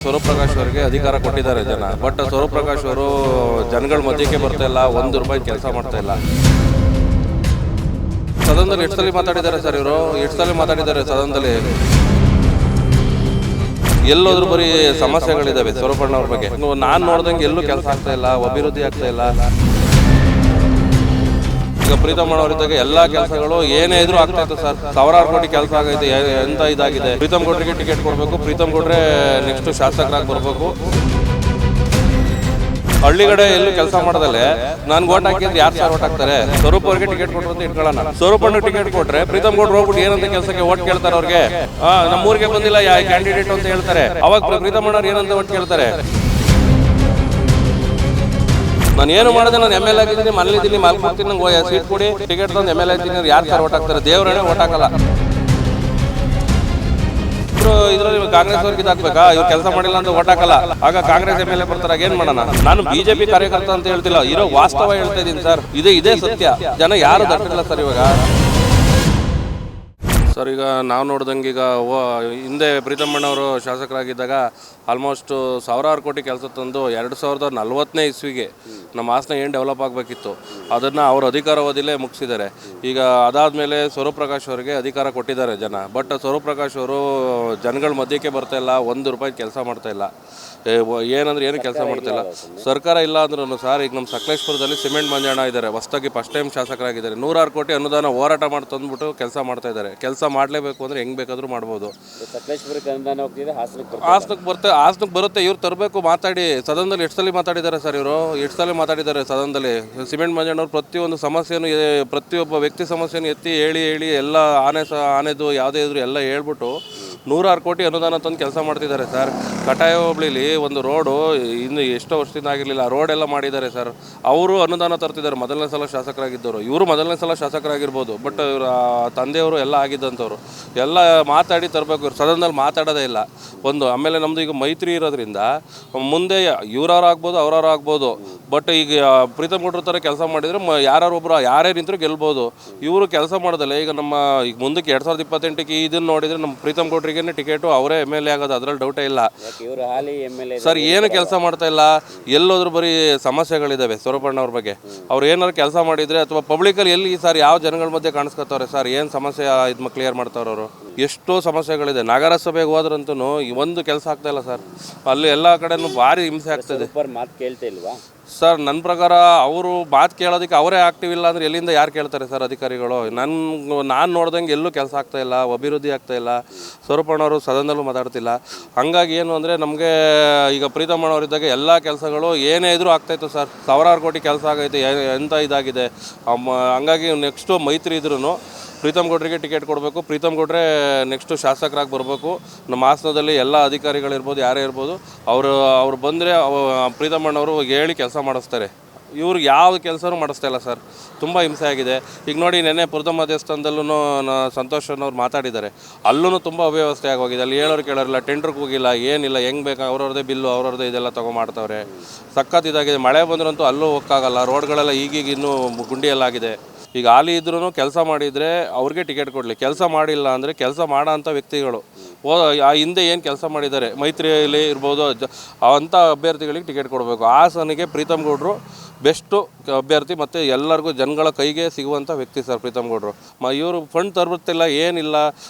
ಸ್ವರೂಪ್ ಪ್ರಕಾಶ್ ಅವರಿಗೆ ಅಧಿಕಾರ ಕೊಟ್ಟಿದ್ದಾರೆ ಜನ. ಬಟ್ ಸ್ವರೂಪ್ ಪ್ರಕಾಶ್ ಅವರು ಜನಗಳ ಮಧ್ಯಕ್ಕೆ ಬರ್ತಾ ಇಲ್ಲ, ₹1 ಕೆಲಸ ಮಾಡ್ತಾ ಇಲ್ಲ. ಸದನದಲ್ಲಿ ಎಷ್ಟು ಸಲ ಮಾತಾಡಿದ್ದಾರೆ ಸರ್ ಇವರು? ಎಷ್ಟು ಸಲ ಮಾತಾಡಿದ್ದಾರೆ ಸದನದಲ್ಲಿ? ಎಲ್ಲೋದ್ರೂ ಬರೀ ಸಮಸ್ಯೆಗಳಿದ್ದಾವೆ ಸ್ವರೂಪಣ್ಣವ್ರ ಬಗ್ಗೆ. ನಾನು ನೋಡ್ದಂಗೆ ಎಲ್ಲೂ ಕೆಲಸ ಆಗ್ತಾ ಇಲ್ಲ, ಅಭಿವೃದ್ಧಿ ಆಗ್ತಾ ಇಲ್ಲ. ಈಗ ಪ್ರೀತಮ್ ಅವರಿದ್ದಾಗ ಎಲ್ಲ ಕೆಲಸಗಳು ಏನೇ ಇದ್ರೂ ಆಗ್ತಾ ಇತ್ತು ಸರ್. ಸಾವಿರಾರು ಕೋಟಿ ಕೆಲಸ ಆಗೈತೆ. ಎಂತ ಇದಾಗಿದೆ. ಪ್ರೀತಮ್ ಗೌಡ್ರಿಗೆ ಟಿಕೆಟ್ ಕೊಡಬೇಕು. ಪ್ರೀತಮ್ ಗೌಡ್ರೆ ನೆಕ್ಸ್ಟ್ ಶಾಸಕರಾಗಿ ಬರಬೇಕು. ಹಳ್ಳಿಗಡೆ ಎಲ್ಲೂ ಕೆಲಸ ಮಾಡೋದಲ್ಲೇ ನಾನು ಓಟ್ ಹಾಕಿದ್ರೆ ಯಾರು ಸರ್ ಓಟ್ ಹಾಕ್ತಾರೆ? ಸ್ವರೂಪ್ ಅವ್ರಿಗೆ ಟಿಕೆಟ್ ಕೊಟ್ಟರು ಅಂತ ಇಟ್ಕೊಳ್ಳೋಣ. ಸ್ವರೂಪ್ ಅಣ್ಣ ಟಿಕೆಟ್ ಕೊಟ್ರೆ ಪ್ರೀತಮ್ ಗೌಡ್ರು ಹೋಗ್ಬಿಟ್ಟು ಏನಂತ ಕೆಲಸಕ್ಕೆ ಓಟ್ ಕೇಳ್ತಾರೆ ಅವ್ರಿಗೆ. ನಮ್ಮೂರಿಗೆ ಬಂದಿಲ್ಲ ಯಾವ ಕ್ಯಾಂಡಿಡೇಟ್ ಅಂತ ಹೇಳ್ತಾರೆ. ಅವಾಗ ಪ್ರೀತಮ್ ಅಣ್ಣವ್ರು ಏನಂತ ಓಟ್ ಕೇಳ್ತಾರೆ? ನಾನು ಏನು ಮಾಡಿದೆ, ನಾನು MLA ಆಗಿದ್ದೀನಿ, ಮನೇಲಿದ್ದೀನಿ, ಮಲ್ಕೊಡ್ತೀನಿ, ನಂಗೆ ಸೀಟ್ ಕೊಡಿ, ಟಿಕೆಟ್ ತಂದು MLA ಆಗಿದ್ದೀನಿ, ಯಾರು ಸರ್ ಓಟ್ ಹಾಕ್ತಾರೆ? ದೇವರೇ ಓಟ್ ಹಾಕಲ್ಲ. ಇದರಲ್ಲಿ ಕಾಂಗ್ರೆಸ್ ಅವ್ರಿಗೆ ಇದಾಗಬೇಕಾ? ಇವ್ರು ಕೆಲಸ ಮಾಡಿಲ್ಲ ಅಂತ ಓಟ್ ಹಾಕಲ್ಲ. ಆಗ ಕಾಂಗ್ರೆಸ್ MLA ಬರ್ತಾರೆ, ಏನ್ ಮಾಡೋಣ? ನಾನು BJP ಕಾರ್ಯಕರ್ತ ಅಂತ ಹೇಳ್ತಿಲ್ಲ, ಇರೋ ವಾಸ್ತವ ಹೇಳ್ತಾ ಇದ್ದೀನಿ ಸರ್. ಇದೇ ಸತ್ಯ. ಜನ ಯಾರು ದಟ್ಟಿಲ್ಲ ಸರ್ ಇವಾಗ. ಸರ್ ಈಗ ನಾವು ನೋಡ್ದಂಗೆ ಈಗ ಹಿಂದೆ ಪ್ರೀತಮ್ ಅಣ್ಣವರು ಶಾಸಕರಾಗಿದ್ದಾಗ ಆಲ್ಮೋಸ್ಟ್ ಸಾವಿರಾರು ಕೋಟಿ ಕೆಲಸ ತಂದು 2040ನೇ ಇಸ್ವಿಗೆ ನಮ್ಮ ಹಾಸನ ಏನು ಡೆವಲಪ್ ಆಗಬೇಕಿತ್ತು ಅದನ್ನು ಅವರು ಅಧಿಕಾರಾವಧಿಲೇ ಮುಗಿಸಿದ್ದಾರೆ. ಈಗ ಅದಾದಮೇಲೆ ಸ್ವರೂಪ್ ಪ್ರಕಾಶ್ ಅವರಿಗೆ ಅಧಿಕಾರ ಕೊಟ್ಟಿದ್ದಾರೆ ಜನ. ಬಟ್ ಸ್ವರೂಪ್ ಪ್ರಕಾಶ್ ಅವರು ಜನಗಳ ಮಧ್ಯಕ್ಕೆ ಬರ್ತಾ ಇಲ್ಲ, ₹1 ಕೆಲಸ ಮಾಡ್ತಾ ಇಲ್ಲ. ಏನಂದ್ರೆ ಏನು ಕೆಲಸ ಮಾಡ್ತಿಲ್ಲ. ಸರ್ಕಾರ ಇಲ್ಲ ಅಂದ್ರೂ ಸರ್ ಈಗ ನಮ್ಮ ಸಕಲೇಶ್ಪುರದಲ್ಲಿ ಸಿಮೆಂಟ್ ಮಂಜಣ್ಣ ಇದ್ದಾರೆ, ಹೊಸದಾಗಿ ಫಸ್ಟ್ ಟೈಮ್ ಶಾಸಕರಾಗಿದ್ದಾರೆ. 100 ಕೋಟಿ ಅನುದಾನ ಹೋರಾಟ ಮಾಡಿ ತಂದುಬಿಟ್ಟು ಕೆಲಸ ಮಾಡ್ತಾ ಇದ್ದಾರೆ. ಕೆಲಸ ಮಾಡಲೇಬೇಕು ಅಂದರೆ ಹೆಂಗೆ ಬೇಕಾದರೂ ಮಾಡ್ಬೋದು. ಹಾಸನಕ್ಕೆ ಬರುತ್ತೆ, ಇವ್ರು ತರಬೇಕು. ಮಾತಾಡಿ ಸದನದಲ್ಲಿ ಎಷ್ಟು ಸಲ ಮಾತಾಡಿದ್ದಾರೆ ಸರ್ ಇವರು? ಎಷ್ಟು ಸಲ ಮಾತಾಡಿದ್ದಾರೆ ಸದನದಲ್ಲಿ? ಸಿಮೆಂಟ್ ಮಂಜಣ್ಣವ್ರು ಪ್ರತಿಯೊಂದು ಸಮಸ್ಯೆನೂ, ಪ್ರತಿಯೊಬ್ಬ ವ್ಯಕ್ತಿ ಸಮಸ್ಯೆನೂ ಎತ್ತಿ ಹೇಳಿ ಎಲ್ಲ ಆನೆದು ಯಾವುದೇ ಇದ್ರು ಎಲ್ಲ ಹೇಳ್ಬಿಟ್ಟು 100 ಕೋಟಿ ಅನುದಾನ ತಂದು ಕೆಲಸ ಮಾಡ್ತಿದ್ದಾರೆ ಸರ್. ಕಟಾಯ ಹೋಬಳಿಲಿ ಒಂದು ರೋಡು ಇನ್ನು ಎಷ್ಟೋ ವರ್ಷದಿಂದ ಆಗಿರಲಿಲ್ಲ, ರೋಡ್ ಎಲ್ಲ ಮಾಡಿದ್ದಾರೆ ಸರ್. ಅವರು ಅನುದಾನ ತರ್ತಿದ್ದಾರೆ. ಮೊದಲನೇ ಸಲ ಶಾಸಕರಾಗಿದ್ದವರು ಇವರು. ಮೊದಲನೇ ಸಲ ಶಾಸಕರಾಗಿರ್ಬೋದು, ಬಟ್ ಇವರ ತಂದೆಯವರು ಎಲ್ಲ ಆಗಿದ್ದಂಥವ್ರು. ಎಲ್ಲ ಮಾತಾಡಿ ತರಬೇಕು. ಇವ್ರು ಸದನದಲ್ಲಿ ಮಾತಾಡೋದೇ ಇಲ್ಲ ಒಂದು. ಆಮೇಲೆ ನಮ್ಮದು ಈಗ ಮೈತ್ರಿ ಇರೋದ್ರಿಂದ ಮುಂದೆ ಇವ್ರವ್ರು ಆಗ್ಬೋದು, ಅವ್ರವ್ರು ಆಗ್ಬೋದು. ಬಟ್ ಈಗ ಪ್ರೀತಮ್ ಗೌಡ್ರ ಥರ ಕೆಲಸ ಮಾಡಿದರೆ ಒಬ್ಬರು ಯಾರೇ ನಿಂತರೂ ಗೆಲ್ಬೋದು. ಇವರು ಕೆಲಸ ಮಾಡೋದಲ್ಲ. ಈಗ ಈಗ ಮುಂದಕ್ಕೆ 2028ಕ್ಕೆ ಇದನ್ನು ನೋಡಿದರೆ ನಮ್ಮ ಪ್ರೀತಮ್ ಗೌಡ್ರಿಗೆ ಟಿಕೆಟು, ಅವರೇ MLA ಆಗೋದು, ಅದರಲ್ಲಿ ಡೌಟೇ ಇಲ್ಲ ಸರ್. ಏನು ಕೆಲಸ ಮಾಡ್ತಾ ಇಲ್ಲ. ಎಲ್ಲೋದ್ರೂ ಬರೀ ಸಮಸ್ಯೆಗಳಿದ್ದಾವೆ ಸ್ವರೂಪಣ್ಣವ್ರ ಬಗ್ಗೆ. ಅವ್ರು ಏನಾದ್ರು ಕೆಲಸ ಮಾಡಿದರೆ ಅಥವಾ ಪಬ್ಲಿಕಲ್ಲಿ ಎಲ್ಲಿ ಸರ್ ಯಾವ ಜನಗಳ ಮಧ್ಯೆ ಕಾಣಿಸ್ಕೊತವ್ರೆ ಸರ್? ಏನು ಸಮಸ್ಯೆ ಇದು ಕ್ಲಿಯರ್ ಮಾಡ್ತಾವ್ರೆ ಅವರು? ಎಷ್ಟೋ ಸಮಸ್ಯೆಗಳಿದೆ. ನಗರಸಭೆಗೆ ಹೋದ್ರಂತೂ ಒಂದು ಕೆಲಸ ಆಗ್ತಾ ಇಲ್ಲ ಸರ್. ಅಲ್ಲಿ ಎಲ್ಲ ಕಡೆನೂ ಭಾರಿ ಹಿಂಸೆ ಆಗ್ತದೆ. ಮಾತು ಕೇಳ್ತಾ ಇಲ್ವಾ ಸರ್? ನನ್ನ ಪ್ರಕಾರ ಅವರು ಮಾತು ಕೇಳೋದಕ್ಕೆ ಅವರೇ ಆಕ್ಟಿವ್ ಇಲ್ಲ ಅಂದರೆ ಎಲ್ಲಿಂದ ಯಾರು ಕೇಳ್ತಾರೆ ಸರ್ ಅಧಿಕಾರಿಗಳು? ನಾನು ನೋಡ್ದಂಗೆ ಎಲ್ಲೂ ಕೆಲಸ ಆಗ್ತಾ ಇಲ್ಲ, ಅಭಿವೃದ್ಧಿ ಆಗ್ತಾ ಇಲ್ಲ. ಸ್ವರೂಪಣ್ಣವರು ಸದನದಲ್ಲೂ ಮಾತಾಡ್ತಿಲ್ಲ. ಹಂಗಾಗಿ ಏನು ಅಂದರೆ ನಮಗೆ ಈಗ ಪ್ರೀತಮ್ ಅಣ್ಣವರಿದ್ದಾಗ ಎಲ್ಲ ಕೆಲಸಗಳು ಏನೇ ಇದ್ರೂ ಆಗ್ತಾಯಿತ್ತು ಸರ್. ಸಾವಿರಾರು ಕೋಟಿ ಕೆಲಸ ಆಗೈತೆ. ಎಂತ ಇದಾಗಿದೆ. ಹಂಗಾಗಿ ನೆಕ್ಸ್ಟು ಮೈತ್ರಿ ಇದ್ರೂ ಪ್ರೀತಮ್ ಗೌಡ್ರಿಗೆ ಟಿಕೆಟ್ ಕೊಡಬೇಕು. ಪ್ರೀತಮ್ ಗೌಡ್ರೆ ನೆಕ್ಸ್ಟು ಶಾಸಕರಾಗಿ ಬರಬೇಕು. ನಮ್ಮ ಹಾಸನದಲ್ಲಿ ಎಲ್ಲ ಅಧಿಕಾರಿಗಳಿರ್ಬೋದು, ಯಾರೇ ಇರ್ಬೋದು, ಅವರು ಬಂದರೆ ಪ್ರೀತಮ್ ಅಣ್ಣವರು ಹೇಳಿ ಕೆಲಸ ಮಾಡಿಸ್ತಾರೆ. ಇವ್ರಿಗೆ ಯಾವ ಕೆಲಸನೂ ಮಾಡಿಸ್ತಾ ಇಲ್ಲ ಸರ್. ತುಂಬ ಹಿಂಸೆ ಆಗಿದೆ. ಈಗ ನೋಡಿ, ನೆನ್ನೆ ಪುರದಮ್ಮ ದೇವಸ್ಥಾನದಲ್ಲೂ ಸಂತೋಷ್ ಅವ್ರು ಮಾತಾಡಿದ್ದಾರೆ. ಅಲ್ಲೂ ತುಂಬ ಅವ್ಯವಸ್ಥೆ ಆಗೋಗಿದೆ. ಅಲ್ಲಿ ಹೇಳೋರು ಕೇಳೋರಿಲ್ಲ, ಟೆಂಡ್ರಿಗೆ ಹೋಗಿಲ್ಲ, ಏನಿಲ್ಲ, ಹೆಂಗೆ ಬೇಕು ಅವ್ರವ್ರದ್ದೇ ಬಿಲ್ಲು, ಅವ್ರವ್ರದ್ದೇ ಇದೆಲ್ಲ ತೊಗೊಂಡ್ಮಾಡ್ತವ್ರೆ. ಸಖತ್ ಇದಾಗಿದೆ. ಮಳೆ ಬಂದ್ರಂತೂ ಅಲ್ಲೂ ಹೋಗೋಕ್ಕಾಗಲ್ಲ. ರೋಡ್ಗಳೆಲ್ಲ ಈಗೀಗ ಇನ್ನೂ ಗುಂಡಿ ಎಲ್ಲ ಆಗಿದೆ. ಈಗ ಹಾಲಿ ಇದ್ರೂ ಕೆಲಸ ಮಾಡಿದರೆ ಅವ್ರಿಗೆ ಟಿಕೆಟ್ ಕೊಡಲಿ. ಕೆಲಸ ಮಾಡಿಲ್ಲ ಅಂದರೆ ಕೆಲಸ ಮಾಡೋ ಅಂಥ ವ್ಯಕ್ತಿಗಳು ಹಿಂದೆ ಏನು ಕೆಲಸ ಮಾಡಿದ್ದಾರೆ ಮೈತ್ರಿಯಲ್ಲಿ ಇರ್ಬೋದು ಅಂಥ ಅಭ್ಯರ್ಥಿಗಳಿಗೆ ಟಿಕೆಟ್ ಕೊಡಬೇಕು. ಹಾಸನಿಗೆ ಪ್ರೀತಮ್ ಗೌಡ್ರು ಬೆಸ್ಟು ಅಭ್ಯರ್ಥಿ ಮತ್ತು ಎಲ್ಲರಿಗೂ ಜನಗಳ ಕೈಗೆ ಸಿಗುವಂಥ ವ್ಯಕ್ತಿ ಸರ್ ಪ್ರೀತಮ್ ಗೌಡ್ರು. ಇವರು ಫಂಡ್ ತರ್ಬಿಡ್ತಿಲ್ಲ, ಏನಿಲ್ಲ.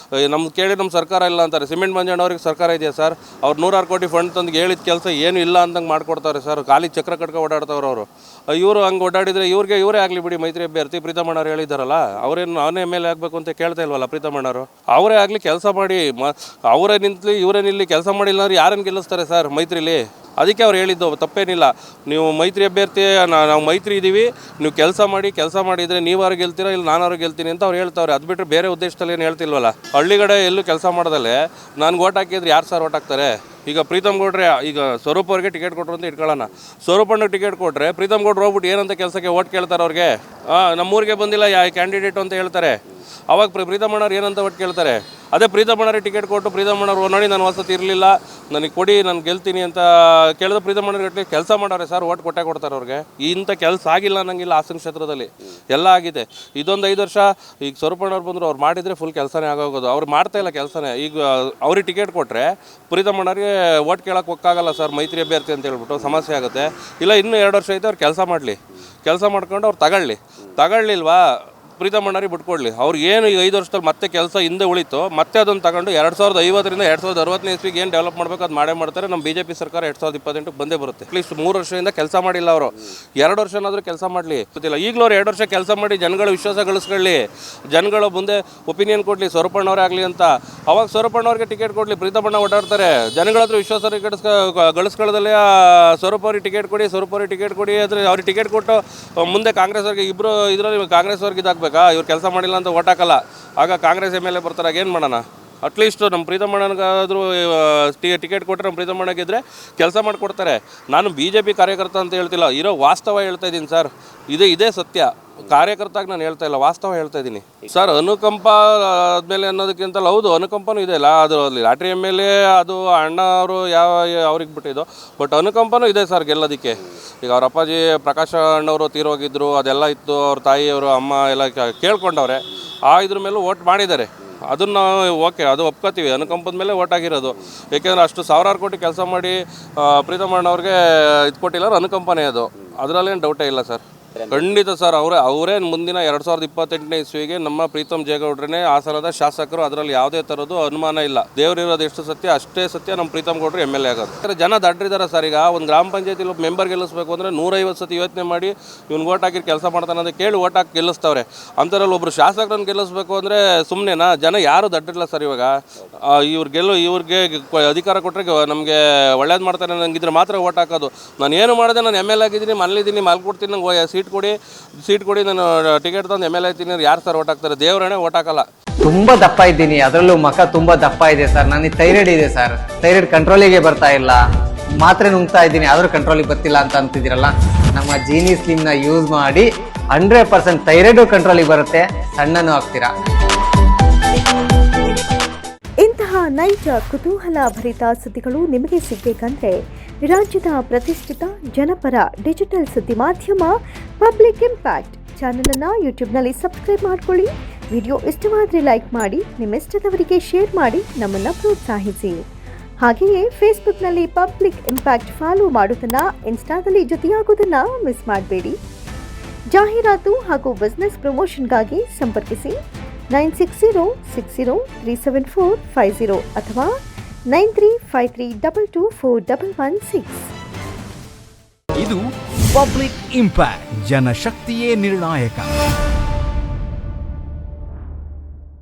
ನಮ್ಮ ಸರ್ಕಾರ ಇಲ್ಲ ಅಂತಾರೆ. ಸಿಮೆಂಟ್ ಮಂಜಣ್ಣವ್ರಿಗೆ ಸರ್ಕಾರ ಇದೆಯಾ ಸರ್? ಅವ್ರು 100 ಕೋಟಿ ಫಂಡ್ ತಂದು ಹೇಳಿದ ಕೆಲಸ ಏನು ಇಲ್ಲ ಅಂತಂಗೆ ಮಾಡ್ಕೊಡ್ತಾರೆ ಸರ್. ಖಾಲಿ ಚಕ್ರ ಕಟ್ಕ ಓಡಾಡ್ತವ್ರು ಅವರು. ಇವರು ಹಂಗೆ ಓಡಾಡಿದರೆ ಇವರೇ ಆಗಲಿ ಬಿಡಿ ಮೈತ್ರಿ ಅಭ್ಯರ್ಥಿ. ಪ್ರೀತಮ್ ಅಣ್ಣವ್ರು ಹೇಳಿದ್ದಾರಲ್ಲ, ಅವನೇ MLA ಆಗಬೇಕು ಅಂತ ಕೇಳ್ತಾ ಇಲ್ವಲ್ಲ ಪ್ರೀತಮ್ ಅಣ್ಣವರು? ಅವರೇ ಆಗಲಿ, ಕೆಲಸ ಮಾಡಿ. ಅವರೇ ನಿಂತಲಿ, ಇವರೇ ನಿಲ್ಲಿ. ಕೆಲಸ ಮಾಡಿಲ್ಲ ಅಂದ್ರೆ ಯಾರನ್ನು ಗೆಲ್ಲಿಸ್ತಾರೆ ಸರ್ ಮೈತ್ರಿಲಿ? ಅದಕ್ಕೆ ಅವ್ರು ಹೇಳಿದ್ದು ತಪ್ಪೇನಿಲ್ಲ. ನೀವು ಮೈತ್ರಿ ಅಭ್ಯರ್ಥಿ, ನಾವು ಮೈತ್ರಿ ಇದ್ದೀವಿ, ನೀವು ಕೆಲಸ ಮಾಡಿದರೆ ನೀವಾರು ಗೆಲ್ತೀರಾ, ಇಲ್ಲ ನಾನಾರು ಗೆಲ್ತೀನಿ ಅಂತ ಅವ್ರು ಹೇಳ್ತಾವ್ರೆ. ಅದು ಬಿಟ್ಟರೆ ಬೇರೆ ಉದ್ದೇಶದಲ್ಲಿ ಏನು ಹೇಳ್ತಿಲ್ವಲ್ಲ. ಹಳ್ಳಿಗಡೆ ಎಲ್ಲೂ ಕೆಲಸ ಮಾಡೋದಲ್ಲೇ ನಾನು ಓಟ್ ಹಾಕಿದ್ರೆ ಯಾರು ಸರ್ ಓಟ್ ಹಾಕ್ತಾರೆ? ಈಗ ಪ್ರೀತಮ್ ಗೌಡ್ರೆ ಈಗ ಸ್ವರೂಪ್ ಅವ್ರಿಗೆ ಟಿಕೆಟ್ ಕೊಟ್ಟರು ಅಂತ ಇಟ್ಕೊಳ್ಳೋಣ. ಸ್ವರೂಪ್ ಅಣ್ಣಗೆ ಟಿಕೆಟ್ ಕೊಟ್ಟರೆ ಪ್ರೀತಮ್ ಗೌಡ್ರು ಹೋಗ್ಬಿಟ್ಟು ಏನಂತ ಕೆಲಸಕ್ಕೆ ಓಟ್ ಕೇಳ್ತಾರೆ ಅವ್ರಿಗೆ. ನಮ್ಮೂರಿಗೆ ಬಂದಿಲ್ಲ ಯಾವ ಕ್ಯಾಂಡಿಡೇಟ್ ಅಂತ ಹೇಳ್ತಾರೆ. ಅವಾಗ ಪ್ರೀತಮ್ ಅಣ್ಣವ್ರು ಏನಂತ ಓಟ್ ಕೇಳ್ತಾರೆ? ಅದೇ ಪ್ರೀತಮಣ್ಣರಿಗೆ ಟಿಕೆಟ್ ಕೊಟ್ಟು ಪ್ರೀತಮಣ್ಣವ್ರು ನೋಡಿ ನಾನು ವಸತಿ ಇರಲಿಲ್ಲ, ನನಗೆ ಕೊಡಿ, ನಾನು ಗೆಲ್ತೀನಿ ಅಂತ ಕೇಳಿದ್ರೆ ಪ್ರೀತಮಣ್ಣರಿಗೆ ಕೆಲಸ ಮಾಡೋರೆ ಸರ್, ಓಟ್ ಕೊಟ್ಟೆ ಕೊಡ್ತಾರೆ ಅವ್ರಿಗೆ. ಇಂಥ ಕೆಲಸ ಆಗಿಲ್ಲ ಅನ್ನಂಗಿಲ್ಲ ಹಾಸನ ಕ್ಷೇತ್ರದಲ್ಲಿ, ಎಲ್ಲ ಆಗಿದೆ. ಇದೊಂದು 5 ವರ್ಷ ಈಗ ಸ್ವರೂಪಣ್ಣವ್ರು ಬಂದರು, ಅವ್ರು ಮಾಡಿದರೆ ಫುಲ್ ಕೆಲಸನೇ ಆಗೋಗೋದು. ಅವ್ರು ಮಾಡ್ತಾ ಇಲ್ಲ ಕೆಲಸನೇ. ಈಗ ಅವ್ರಿಗೆ ಟಿಕೆಟ್ ಕೊಟ್ಟರೆ ಪ್ರೀತಮಣ್ಣವ್ರಿಗೆ ಓಟ್ ಕೇಳೋಕೆ ಹೋಗಲ್ಲ ಸರ್, ಮೈತ್ರಿ ಅಭ್ಯರ್ಥಿ ಅಂತ ಹೇಳ್ಬಿಟ್ಟು ಸಮಸ್ಯೆ ಆಗುತ್ತೆ. ಇಲ್ಲ ಇನ್ನೂ 2 ವರ್ಷ ಐತೆ, ಅವ್ರು ಕೆಲಸ ಮಾಡಲಿ, ಕೆಲಸ ಮಾಡ್ಕೊಂಡು ಅವ್ರು ತಗೊಳ್ಳಿಲ್ವಾ ಪ್ರೀತಮಣ್ಣರಿಗೆ ಬಿಟ್ಕೊಡ್ಲಿ. ಅವ್ರಿಗೆ ಏನು ಈಗ 5 ವರ್ಷದಲ್ಲಿ ಮತ್ತೆ ಕೆಲಸ ಹಿಂದೆ ಉಳಿತು, ಮತ್ತೆ ಅದನ್ನು ತಗೊಂಡು 2050ರಿಂದ 2060ನೇ ಇಸ್ವಿಗೆ ಏನು ಡೆವಲಪ್ ಮಾಡಬೇಕು ಅದು ಮಾಡೇ ಮಾಡ್ತಾರೆ. ನಮ್ಮ BJP ಸರ್ಕಾರ 2028ಕ್ಕೆ ಬಂದೇ ಬರುತ್ತೆ. ಅಟ್ಲೀಸ್ಟ್ 3 ವರ್ಷದಿಂದ ಕೆಲಸ ಮಾಡಿಲ್ಲ ಅವರು, 2 ವರ್ಷನಾದರೂ ಕೆಲಸ ಮಾಡಲಿ. ಗೊತ್ತಿಲ್ಲ, ಈಗಲೂ ಅವ್ರು 2 ವರ್ಷ ಕೆಲಸ ಮಾಡಿ ಜನಗಳ ವಿಶ್ವಾಸ ಗಳಿಸ್ಕೊಳ್ಳಿ, ಜನಗಳ ಮುಂದೆ ಒಪಿನಿಯನ್ ಕೊಡಲಿ ಸ್ವರೂಪಣ್ಣವರೇ ಆಗಲಿ ಅಂತ. ಅವಾಗ ಸ್ವರೂಪಣ್ಣವ್ರಿಗೆ ಟಿಕೆಟ್ ಕೊಡಲಿ, ಪ್ರೀತಮಣ್ಣ ಓಡಾಡ್ತಾರೆ. ಜನಗಳ ಹತ್ರ ವಿಶ್ವಾಸ ಗಳಿಸ್ಕೊಳ್ಳೋದಲ್ಲೇ ಸ್ವರೂಪ ಅವ್ರಿಗೆ ಟಿಕೆಟ್ ಕೊಡಿ ಅಂದರೆ ಅವ್ರಿಗೆ ಟಿಕೆಟ್ ಕೊಟ್ಟು ಮುಂದೆ ಕಾಂಗ್ರೆಸ್ ಅವ್ರಿಗೆ ಇಬ್ಬರು ಇದರಲ್ಲಿ ಕಾಂಗ್ರೆಸ್ ಅವ್ರಿಗೆ ಇದಾಗಬೇಕಾ? ಇವ್ರು ಕೆಲಸ ಮಾಡಿಲ್ಲ ಅಂತ ಓಟ್ ಹಾಕಲ್ಲ, ಆಗ ಕಾಂಗ್ರೆಸ್ MLA ಬರ್ತಾರೆ. ಆಗ ಏನು ಮಾಡೋಣ? ಅಟ್ಲೀಸ್ಟ್ ನಮ್ಮ ಪ್ರೀತಮಣ್ಣನಿಗಾದರೂ ಟಿಕೆಟ್ ಕೊಟ್ಟರೆ ನಮ್ಮ ಪ್ರೀತಮಣ್ಣಗಿದ್ರೆ ಕೆಲಸ ಮಾಡಿಕೊಡ್ತಾರೆ. ನಾನು BJP ಕಾರ್ಯಕರ್ತ ಅಂತ ಹೇಳ್ತಿಲ್ಲ, ಇರೋ ವಾಸ್ತವ ಹೇಳ್ತಾ ಇದ್ದೀನಿ ಸರ್. ಇದೇ ಸತ್ಯ. ಕಾರ್ಯಕರ್ತಾಗಿ ನಾನು ಹೇಳ್ತಾ ಇಲ್ಲ, ವಾಸ್ತವ ಹೇಳ್ತಾ ಇದ್ದೀನಿ ಸರ್. ಅನುಕಂಪ ಆದಮೇಲೆ ಅನ್ನೋದಕ್ಕಿಂತಲ್ಲ, ಹೌದು ಅನುಕಂಪನೂ ಇದೆ ಅಲ್ಲ, ಅದು ಲಾಟ್ರಿ MLA ಅದು ಅಣ್ಣ ಅವರು ಅವ್ರಿಗೆ ಬಿಟ್ಟಿದ್ದು, ಬಟ್ ಅನುಕಂಪನೂ ಇದೆ ಸರ್ ಗೆಲ್ಲೋದಕ್ಕೆ. ಈಗ ಅವ್ರ ಅಪ್ಪಾಜಿ ಪ್ರಕಾಶ ಅಣ್ಣವರು ತೀರೋಗಿದ್ರು, ಅದೆಲ್ಲ ಇತ್ತು. ಅವ್ರ ತಾಯಿಯವರು ಅಮ್ಮ ಎಲ್ಲ ಕೇಳ್ಕೊಂಡವ್ರೆ, ಇದ್ರ ಮೇಲೂ ಓಟ್ ಮಾಡಿದ್ದಾರೆ. ಅದನ್ನು ಓಕೆ, ಅದು ಒಪ್ಕೋತೀವಿ. ಅನುಕಂಪದ ಮೇಲೆ ಓಟ್ ಆಗಿರೋದು, ಏಕೆಂದರೆ ಅಷ್ಟು ಸಾವಿರಾರು ಕೋಟಿ ಕೆಲಸ ಮಾಡಿ ಪ್ರೀತಮಣ್ಣವ್ರಿಗೆ ಇದು ಕೊಟ್ಟಿಲ್ಲ, ಅನುಕಂಪನೇ ಅದು, ಅದರಲ್ಲೇನು ಡೌಟೇ ಇಲ್ಲ ಸರ್. ಖಂಡಿತ ಸರ್, ಅವರೇ ಮುಂದಿನ 2028ನೇ ಇಸ್ವಿಗೆ ನಮ್ಮ ಪ್ರೀತಮ್ ಜೇಗೌಡ್ರೇ ಹಾಸನದ ಶಾಸಕರು, ಅದರಲ್ಲಿ ಯಾವುದೇ ಥರದ್ದು ಅನುಮಾನ ಇಲ್ಲ. ದೇವರಿರೋದು ಎಷ್ಟು ಸತ್ಯ ಅಷ್ಟೇ ಸತ್ಯ, ನಮ್ಮ ಪ್ರೀತಮ್ ಗೌಡ್ರು MLA ಆಗೋದು. ಜನ ದಡ್ರಿದ್ದಾರೆ ಸರ್. ಈಗ ಒಂದು ಗ್ರಾಮ ಪಂಚಾಯತಿಲಿ ಮೆಂಬರ್ ಗೆಲ್ಲಿಸ್ಬೇಕು ಅಂದರೆ 150 ಸತಿ ಯೋಚನೆ ಮಾಡಿ ಇವ್ನು ಓಟ್ ಹಾಕಿ ಕೆಲಸ ಮಾಡ್ತಾನೆ ಅಂತ ಕೇಳಿ ಓಟ್ ಹಾಕಿ ಗೆಲ್ಲಿಸ್ತವ್ರೆ. ಅಂಥದ್ರಲ್ಲಿ ಒಬ್ಬರು ಶಾಸಕರನ್ನು ಗೆಲ್ಲಿಸ್ಬೇಕು ಅಂದರೆ ಸುಮ್ಮನೆನಾ? ಜನ ಯಾರು ದಡ್ರಿಲ್ಲ ಸರ್. ಇವಾಗ ಇವ್ರಿಗೆ ಅಧಿಕಾರ ಕೊಟ್ಟರೆ ನಮಗೆ ಒಳ್ಳೇದು ಮಾಡ್ತಾರೆ ನಂಗಿದ್ರೆ ಮಾತ್ರ ಓಟ್ ಹಾಕೋದು. ನಾನು ಏನು ಮಾಡಿದೆ, ನಾನು MLA ಆಗಿದ್ದೀನಿ, ಮನೇಲಿದ್ದೀನಿ, ಮಲ್ಕೊಡ್ತೀನಿ, ನಂಗೆ ಸೀಟ್ ಕೊಡಿ, ನಾನು ಟಿಕೆಟ್ ತಂದು MLA ಆಗ್ತೀನಿ, ಯಾರು ಸರ್ ಓಟ್ ಹಾಕ್ತಾರೆ? ದೇವರೇ ಓಟ್ ಹಾಕಲ್ಲ. ತುಂಬಾ ದಪ್ಪ ಇದ್ದೀನಿ, ಅದರಲ್ಲೂ ಮುಖ ತುಂಬಾ ದಪ್ಪ ಇದೆ ಸರ್. ನನಗೆ ಥೈರಾಯ್ಡ್ ಇದೆ ಸರ್, ಥೈರಾಯ್ಡ್ ಕಂಟ್ರೋಲಿಗೆ ಬರ್ತಾ ಇಲ್ಲ, ಮಾತ್ರೆ ನುಂಗ್ತಾ ಇದ್ದೀನಿ, ಆದ್ರೂ ಕಂಟ್ರೋಲಿಗೆ ಬರ್ತಿಲ್ಲ ಅಂತ ಅಂತಿದ್ದೀರಲ್ಲ, ನಮ್ಮ ಜೀನಿ ಸ್ಲಿಮ್ ನ ಯೂಸ್ ಮಾಡಿ 100% ಥೈರಾಯ್ಡ್ ಕಂಟ್ರೋಲಿಗೆ ಬರುತ್ತೆ, ಸಣ್ಣನೂ ಆಗ್ತೀರಾ. ಇಂತಹ ನೈಜ ಕುತೂಹಲ ಭರಿತ ಸುದ್ದಿಗಳು ನಿಮಗೆ ಸಿಗಬೇಕಂದ್ರೆ ರಾಜ್ಯದ ಪ್ರತಿಷ್ಠಿತ ಜನಪರ ಡಿಜಿಟಲ್ ಸುದ್ದಿ ಮಾಧ್ಯಮ ಪಬ್ಲಿಕ್ ಇಂಪ್ಯಾಕ್ಟ್ ಚಾನೆಲ್ ಅನ್ನು ಯೂಟ್ಯೂಬ್ನಲ್ಲಿ ಸಬ್ಸ್ಕ್ರೈಬ್ ಮಾಡ್ಕೊಳ್ಳಿ. ವಿಡಿಯೋ ಇಷ್ಟವಾದರೆ ಲೈಕ್ ಮಾಡಿ, ನಿಮ್ಮಿಷ್ಟದವರಿಗೆ ಶೇರ್ ಮಾಡಿ ನಮ್ಮನ್ನು ಪ್ರೋತ್ಸಾಹಿಸಿ. ಹಾಗೆಯೇ ಫೇಸ್ಬುಕ್ನಲ್ಲಿ ಪಬ್ಲಿಕ್ ಇಂಪ್ಯಾಕ್ಟ್ ಫಾಲೋ ಮಾಡೋದನ್ನು, ಇನ್ಸ್ಟಾದಲ್ಲಿ ಜೊತೆಯಾಗೋದನ್ನು ಮಿಸ್ ಮಾಡಬೇಡಿ. ಜಾಹೀರಾತು ಹಾಗೂ ಬಿಸ್ನೆಸ್ ಪ್ರಮೋಷನ್ಗಾಗಿ ಸಂಪರ್ಕಿಸಿ 9606037450 ಅಥವಾ 9353224116. ಇದು ಪಬ್ಲಿಕ್ ಇಂಪ್ಯಾಕ್ಟ್, ಜನಶಕ್ತಿಯೇ ನಿರ್ಣಾಯಕ.